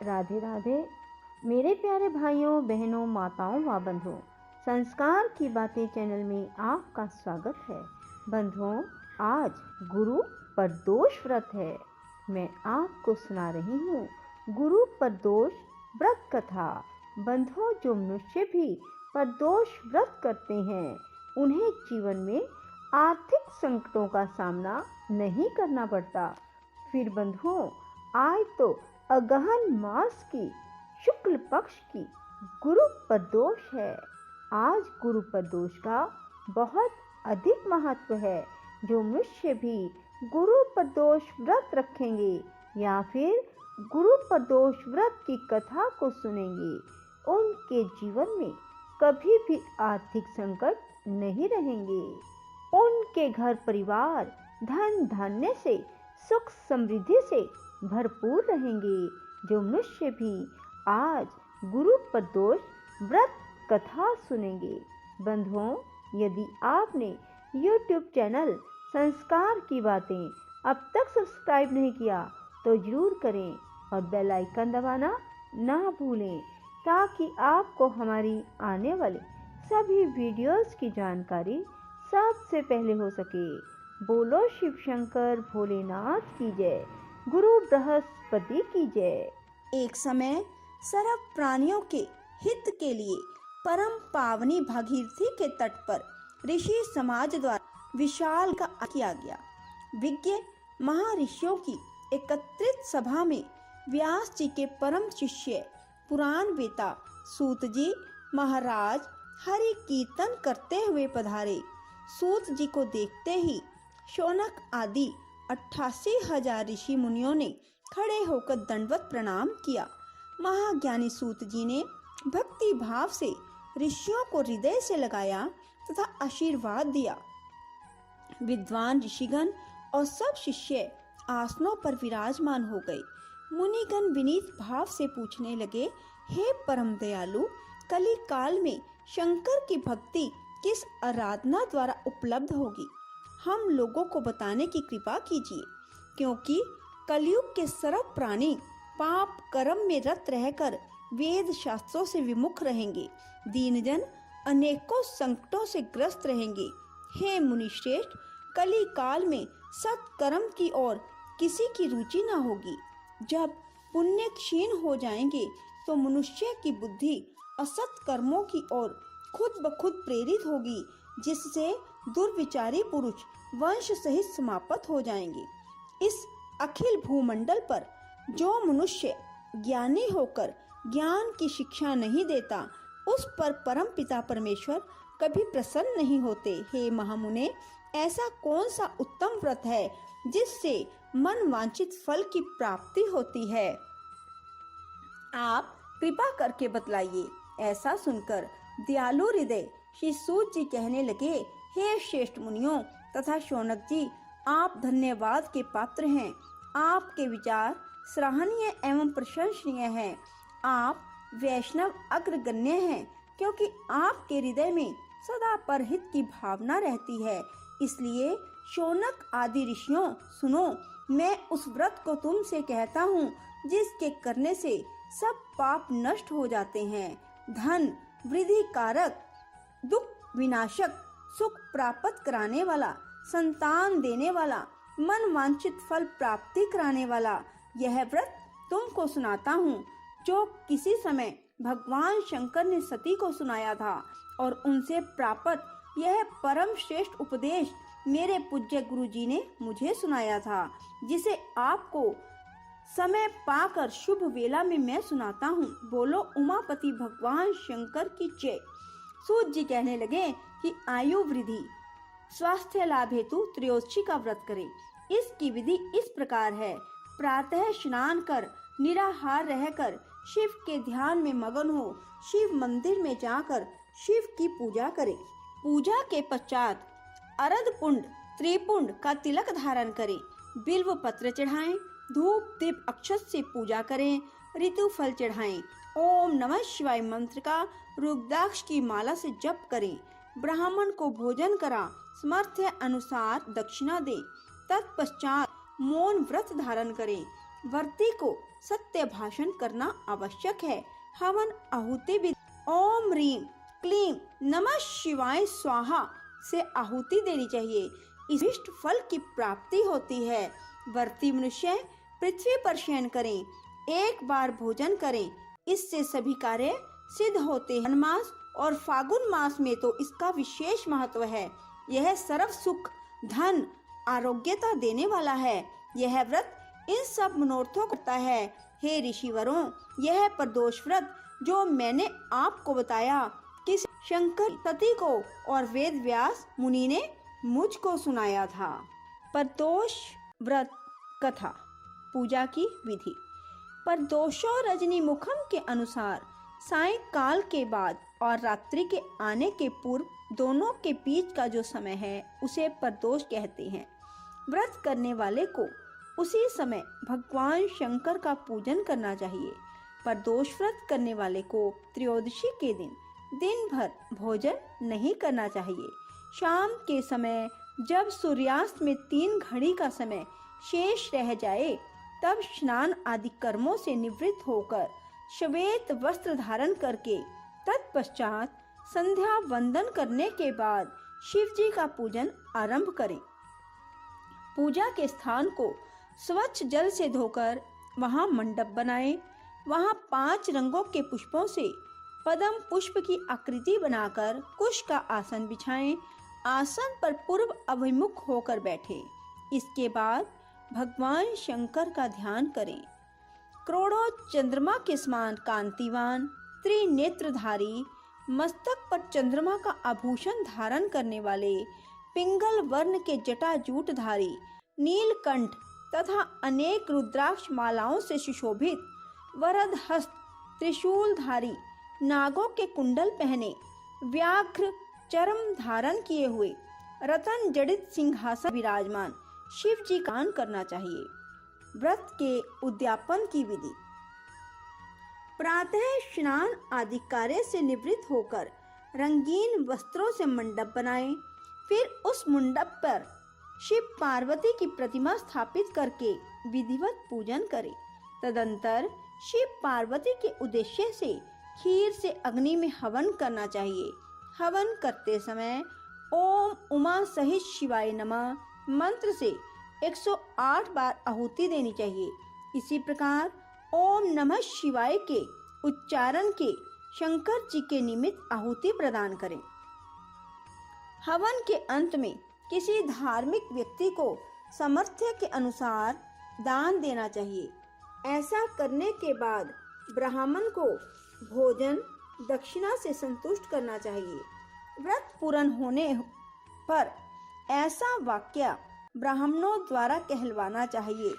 राधे राधे मेरे प्यारे भाइयों बहनों माताओं व बंधुओं, संस्कार की बातें चैनल में आपका स्वागत है। बंधुओं, आज गुरु प्रदोष व्रत है। मैं आपको सुना रही हूँ गुरु प्रदोष व्रत कथा। बंधुओं, जो मनुष्य भी प्रदोष व्रत करते हैं उन्हें जीवन में आर्थिक संकटों का सामना नहीं करना पड़ता। फिर बंधुओं, आज तो अगहन मास की शुक्ल पक्ष की गुरु प्रदोष है। आज गुरु प्रदोष का बहुत अधिक महत्व है। जो मनुष्य भी गुरु प्रदोष व्रत रखेंगे या फिर गुरु प्रदोष व्रत की कथा को सुनेंगे, उनके जीवन में कभी भी आर्थिक संकट नहीं रहेंगे। उनके घर परिवार धन धान्य से सुख समृद्धि से भरपूर रहेंगे। जो मनुष्य भी आज गुरु प्रदोष व्रत कथा सुनेंगे। बंधुओं, यदि आपने YouTube चैनल संस्कार की बातें अब तक सब्सक्राइब नहीं किया तो जरूर करें और बेल आइकन दबाना ना भूलें, ताकि आपको हमारी आने वाले सभी वीडियोस की जानकारी सबसे पहले हो सके। बोलो शिव शंकर भोलेनाथ की जय, गुरु बृहस्पति की जय। एक समय सर्व प्राणियों के हित के लिए परम पावनी भागीरथी के तट पर ऋषि समाज द्वारा विशाल का किया गया। विज्ञ महर्षियों की एकत्रित सभा में व्यास जी के परम शिष्य पुराण वेता सूत जी महाराज हरि कीर्तन करते हुए पधारे। सूत जी को देखते ही शौनक आदि 88,000 ऋषि मुनियों ने खड़े होकर दंडवत प्रणाम किया। महाज्ञानी सूत जी ने भक्ति भाव से ऋषियों को हृदय से लगाया तथा आशीर्वाद दिया। विद्वान ऋषिगण और सब शिष्य आसनों पर विराजमान हो गए। मुनिगण विनीत भाव से पूछने लगे, हे परम दयालु, कली काल में शंकर की भक्ति किस आराधना द्वारा उपलब्ध होगी? हम लोगों को बताने की कृपा कीजिए, क्योंकि कलयुग के सर्व प्राणी पाप कर्म में रत रहकर वेद शास्त्रों से विमुख रहेंगे। दीनजन अनेकों संकटों से ग्रस्त रहेंगे। हे मुनिश्रेष्ठ, कली काल में सत्कर्म की ओर किसी की रुचि न होगी। जब पुण्य क्षीण हो जाएंगे तो मनुष्य की बुद्धि असत कर्मों की ओर खुद ब खुद प्रेरित होगी, जिससे दुर्विचारी पुरुष वंश सहित समाप्त हो जाएंगे। इस अखिल भूमंडल पर जो मनुष्य ज्ञानी होकर ज्ञान की शिक्षा नहीं देता, उस पर परम पिता परमेश्वर कभी प्रसन्न नहीं होते। हे महामुने, ऐसा कौन सा उत्तम व्रत है जिससे मन वांछित फल की प्राप्ति होती है? आप कृपा करके बतलाइए। ऐसा सुनकर दयालु हृदय श्री सूत जी कहने लगे, हे श्रेष्ठ मुनियों तथा शौनक जी, आप धन्यवाद के पात्र हैं। आपके विचार सराहनीय एवं प्रशंसनीय हैं। आप वैष्णव अग्रगण्य हैं, क्योंकि आपके हृदय में सदा परहित की भावना रहती है। इसलिए शौनक आदि ऋषियों, सुनो, मैं उस व्रत को तुमसे कहता हूँ जिसके करने से सब पाप नष्ट हो जाते हैं। धन वृद्धि कारक, दुख विनाशक, सुख प्राप्त कराने वाला, संतान देने वाला, मन वांछित फल प्राप्ति कराने वाला यह व्रत तुमको सुनाता हूँ, जो किसी समय भगवान शंकर ने सती को सुनाया था और उनसे प्राप्त यह परम श्रेष्ठ उपदेश मेरे पूज्य गुरु जी ने मुझे सुनाया था, जिसे आपको समय पाकर शुभ वेला में मैं सुनाता हूँ। बोलो उमापति भगवान शंकर की जय। सूत जी कहने लगे कि आयु वृद्धि स्वास्थ्य लाभ हेतु त्रयोदशी का व्रत करें। इसकी विधि इस प्रकार है। प्रातः स्नान कर निराहार रहकर शिव के ध्यान में मगन हो शिव मंदिर में जाकर शिव की पूजा करें। पूजा के पश्चात अरध पुंड त्रिपुंड का तिलक धारण करें। बिल्व पत्र चढ़ाएं, धूप दीप अक्षत से पूजा करें, ऋतु फल चढ़ाएं। ओम नमः शिवाय मंत्र का रुद्राक्ष की माला से जप करें। ब्राह्मण को भोजन करा सामर्थ्य अनुसार दक्षिणा दें। तत्पश्चात मौन व्रत धारण करें। व्रती को सत्य भाषण करना आवश्यक है। हवन आहुति भी ओम ह्रीम क्लीम नमः शिवाय स्वाहा से आहुति देनी चाहिए। इस इष्ट फल की प्राप्ति होती है। व्रती मनुष्य पृथ्वी पर शयन करें, एक बार भोजन करें, इससे सभी कार्य सिद्ध होते हैं। मास और फागुन मास में तो इसका विशेष महत्व है। यह सर्व सुख, धन, आरोग्यता देने वाला है। यह व्रत इन सब मनोरथों करता है। हे ऋषिवरों, यह प्रदोष व्रत जो मैंने आपको बताया किसी शंकर सती को और वेद व्यास मुनि ने मुझको सुनाया था। प्रदोष व्रत कथा। पूजा की विधि। प्रदोषो रजनी मुखम के अनुसार सायंकाल के बाद और रात्रि के आने के पूर्व दोनों के बीच का जो समय है उसे प्रदोष कहते हैं। व्रत करने वाले को उसी समय भगवान शंकर का पूजन करना चाहिए। प्रदोष व्रत करने वाले को त्रयोदशी के दिन भर भोजन नहीं करना चाहिए। शाम के समय जब सूर्यास्त में 3 घड़ी का समय शेष रह जाए तब स्नान आदि कर्मों से निवृत्त होकर श्वेत वस्त्र धारण करके तत्पश्चात संध्या वंदन करने के बाद शिव जी का पूजन आरंभ करें। पूजा के स्थान को स्वच्छ जल से धोकर वहां मंडप बनाएं। वहां 5 रंगों के पुष्पों से पद्म पुष्प की आकृति बनाकर कुश का आसन बिछाएं। आसन पर पूर्व अभिमुख होकर बैठे। इसके बाद भगवान शंकर का ध्यान करें। करोड़ों चंद्रमा के समान कांतिवान, त्रिनेत्रधारी, मस्तक पर चंद्रमा का आभूषण धारण करने वाले, पिंगल वर्ण के जटाजूटधारी, नीलकंठ तथा अनेक रुद्राक्ष मालाओं से सुशोभित, वरद हस्त, त्रिशूलधारी, नागों के कुंडल पहने, व्याघ्र चर्म धारण किए हुए, रतन जड़ित सिंहासन विराजमान शिव जी का गान करना चाहिए। व्रत के उद्यापन की विधि। प्रातः स्नान आदि कार्य से निवृत्त होकर रंगीन वस्त्रों से मंडप बनाएं। फिर उस मंडप पर शिव पार्वती की प्रतिमा स्थापित करके विधिवत पूजन करें। तदंतर शिव पार्वती के उद्देश्य से खीर से अग्नि में हवन करना चाहिए। हवन करते समय ओम उमा सहित शिवाय नमः मंत्र से 108 बार आहुति देनी चाहिए। इसी प्रकार ओम नमः शिवाय के उच्चारण के शंकर जी के निमित्त आहुति प्रदान करें। हवन के अंत में किसी धार्मिक व्यक्ति को सामर्थ्य के अनुसार दान देना चाहिए। ऐसा करने के बाद ब्राह्मण को भोजन दक्षिणा से संतुष्ट करना चाहिए। व्रत पूर्ण होने पर ऐसा वाक्य ब्राह्मणों द्वारा कहलवाना चाहिए।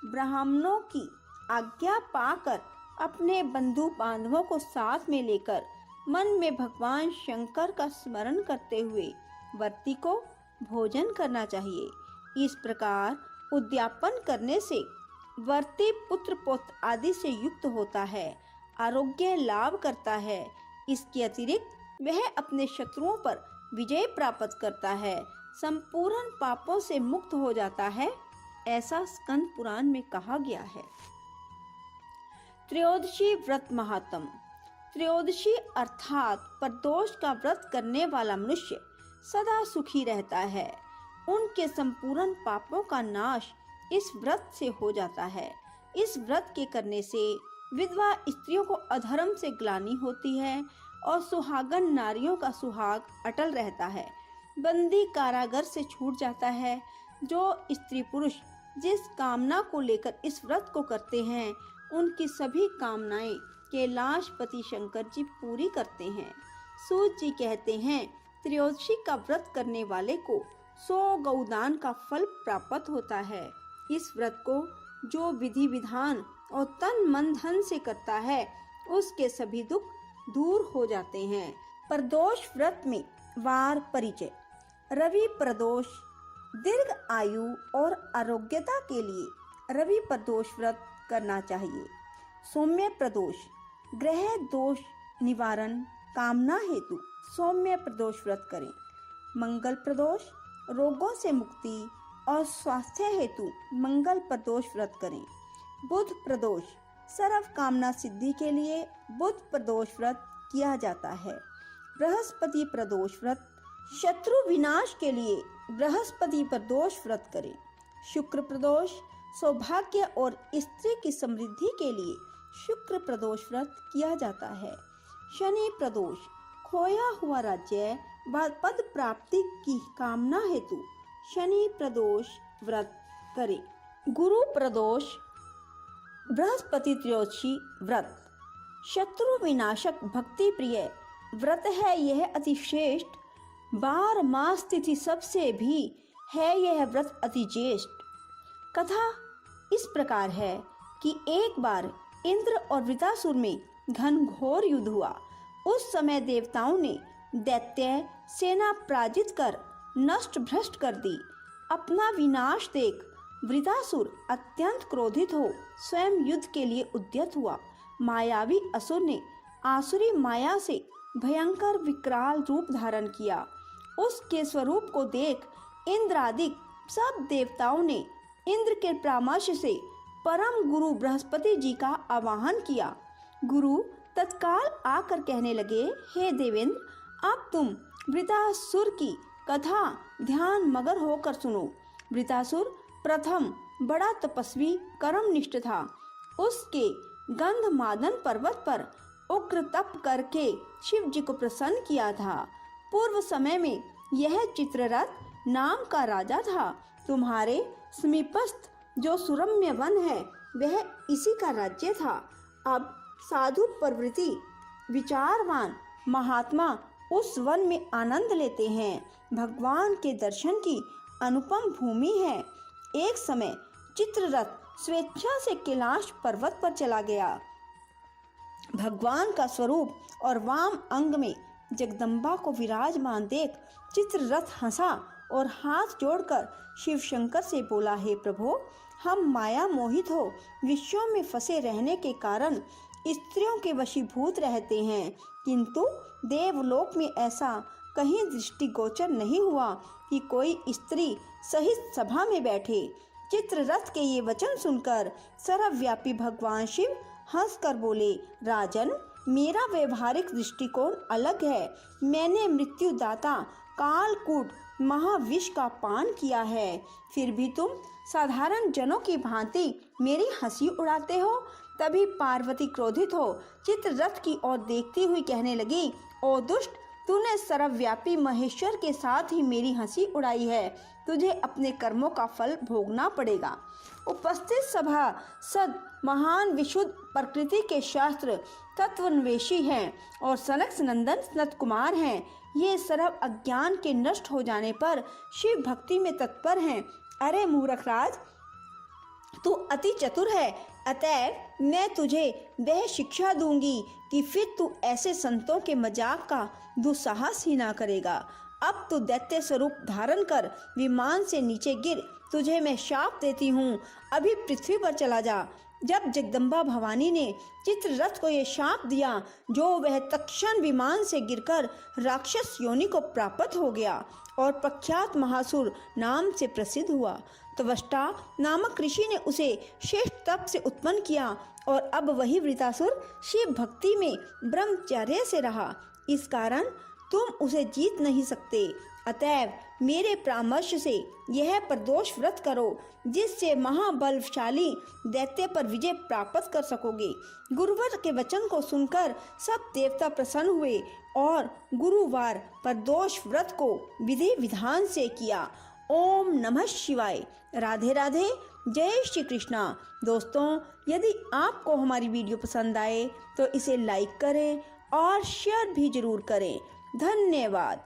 ब्राह्मणों की आज्ञा पाकर अपने बंधु बांधवों को साथ में लेकर मन में भगवान शंकर का स्मरण करते हुए व्रती को भोजन करना चाहिए। इस प्रकार उद्यापन करने से व्रती पुत्र पौत्र आदि से युक्त होता है, आरोग्य लाभ करता है। इसके अतिरिक्त वह अपने शत्रुओं पर विजय प्राप्त करता है, संपूर्ण पापों से मुक्त हो जाता है, ऐसा स्कंद पुराण में कहा गया है। त्रयोदशी व्रत महात्म। त्रयोदशी अर्थात प्रदोष का व्रत करने वाला मनुष्य सदा सुखी रहता है। उनके संपूर्ण पापों का नाश इस व्रत से हो जाता है। इस व्रत के करने से विधवा स्त्रियों को अधर्म से ग्लानि होती है और सुहागन नारियों का सुहाग अटल रहता है। बंदी कारागार से छूट जाता है। जो स्त्री पुरुष जिस कामना को लेकर इस व्रत को करते हैं उनकी सभी कामनाएं कैलाशपति शंकर जी पूरी करते हैं। सूत जी कहते हैं, त्रयोदशी का व्रत करने वाले को 100 गौदान का फल प्राप्त होता है। इस व्रत को जो विधि विधान और तन मन धन से करता है उसके सभी दुख दूर हो जाते हैं। प्रदोष व्रत में वार परिचय। रवि प्रदोष दीर्घ आयु और आरोग्यता के लिए रवि प्रदोष व्रत करना चाहिए। सौम्य प्रदोष ग्रह दोष निवारण कामना हेतु सौम्य प्रदोष व्रत करें। मंगल प्रदोष रोगों से मुक्ति और स्वास्थ्य हेतु मंगल प्रदोष व्रत करें। बुध प्रदोष, सर्व कामना सिद्धि के लिए बुध प्रदोष व्रत किया जाता है। बृहस्पति प्रदोष व्रत, शत्रु विनाश के लिए बृहस्पति प्रदोष व्रत करें। शुक्र प्रदोष, सौभाग्य और स्त्री की समृद्धि के लिए शुक्र प्रदोष व्रत किया जाता है। शनि प्रदोष, खोया हुआ राज्य व पद प्राप्ति की कामना हेतु शनि प्रदोष व्रत करें। गुरु प्रदोष, बृहस्पति त्रयोदशी व्रत, शत्रु विनाशक भक्ति प्रिय व्रत है। यह अति श्रेष्ठ, 12 मास तिथि सबसे भी है यह व्रत अति ज्येष्ठ। कथा इस प्रकार है कि एक बार इंद्र और वृतासुर में घनघोर युद्ध हुआ। उस समय देवताओं ने दैत्य सेना पराजित कर नष्ट भ्रष्ट कर दी। अपना विनाश देख वृतासुर अत्यंत क्रोधित हो स्वयं युद्ध के लिए उद्यत हुआ। मायावी असुर ने आसुरी माया से भयंकर विकराल रूप धारण किया। उसके स्वरूप को देख इंद्र आदि सब देवताओं ने इंद्र के परामर्श से परम गुरु बृहस्पति जी का आवाहन किया। गुरु तत्काल आकर कहने लगे, हे देवेंद्र, अब तुम वृतासुर की कथा ध्यान मगर होकर सुनो। वृतासुर प्रथम बड़ा तपस्वी कर्मनिष्ठ था। उसके गंधमादन पर्वत पर उग्र तप करके शिव जी को प्रसन्न किया था। पूर्व समय में यह चित्ररथ नाम का राजा था। तुम्हारे समीपस्थ जो सुरम्य वन है वह इसी का राज्य था। अब साधु प्रवृत्ति विचारवान महात्मा उस वन में आनंद लेते हैं। भगवान के दर्शन की अनुपम भूमि है। एक समय चित्ररथ स्वेच्छा से कैलाश पर्वत पर चला गया। भगवान का स्वरूप और वाम अंग में जगदम्बा को विराजमान देख चित्ररथ हंसा और हाथ जोड़कर शिव शंकर से बोला, हे प्रभु, हम माया मोहित हो विश्व में फंसे रहने के कारण स्त्रियों के वशीभूत रहते हैं, किंतु देवलोक में ऐसा कहीं दृष्टिगोचर नहीं हुआ कि कोई स्त्री सहित सभा में बैठे। चित्ररथ के ये वचन सुनकर सर्वव्यापी भगवान शिव हंसकर बोले, राजन, मेरा व्यवहारिक दृष्टिकोण अलग है। मैंने मृत्युदाता कालकूट महाविष का पान किया है, फिर भी तुम साधारण जनों की भांति मेरी हंसी उड़ाते हो। तभी पार्वती क्रोधित हो चित्ररथ की ओर देखती हुई कहने लगी, ओ दुष्ट, तूने सर्वव्यापी महेश्वर के साथ ही मेरी हंसी उड़ाई है। तुझे अपने कर्मों का फल भोगना पड़ेगा। उपस्थित सभा सद महान विशुद्ध प्रकृति के शास्त्र तत्वन्वेषी हैं और सनक नंदन सनत कुमार हैं। ये सर्व अज्ञान के नष्ट हो जाने पर शिव भक्ति में तत्पर हैं। अरे मूर्ख राज, तू अति चतुर है, अतएव मैं तुझे वह शिक्षा दूंगी कि फिर तू ऐसे संतों के मजाक का दुस्साहस ही ना करेगा। अब तू दैत्य स्वरूप धारण कर विमान से नीचे गिर। तुझे मैं शाप देती हूँ, अभी पृथ्वी पर चला जा। जब जगदम्बा भवानी ने चित्ररथ को यह शाप दिया, जो वह तत्क्षण विमान से गिरकर राक्षस योनि को प्राप्त हो गया और प्रख्यात महासुर नाम से प्रसिद्ध हुआ। त्वष्टा नामक ऋषि ने उसे श्रेष्ठ तप से उत्पन्न किया और अब वही वृतासुर शिव भक्ति में ब्रह्मचर्य से रहा। इस कारण तुम उसे जीत नहीं सकते। अतएव मेरे परामर्श से यह प्रदोष व्रत करो, जिससे महाबलशाली दैत्य पर विजय प्राप्त कर सकोगे। गुरुवर के वचन को सुनकर सब देवता प्रसन्न हुए और गुरुवार प्रदोष व्रत को विधि विधान से किया। ओम नमः शिवाय। राधे राधे। जय श्री कृष्णा। दोस्तों, यदि आपको हमारी वीडियो पसंद आए तो इसे लाइक करें और शेयर भी जरूर करें। धन्यवाद।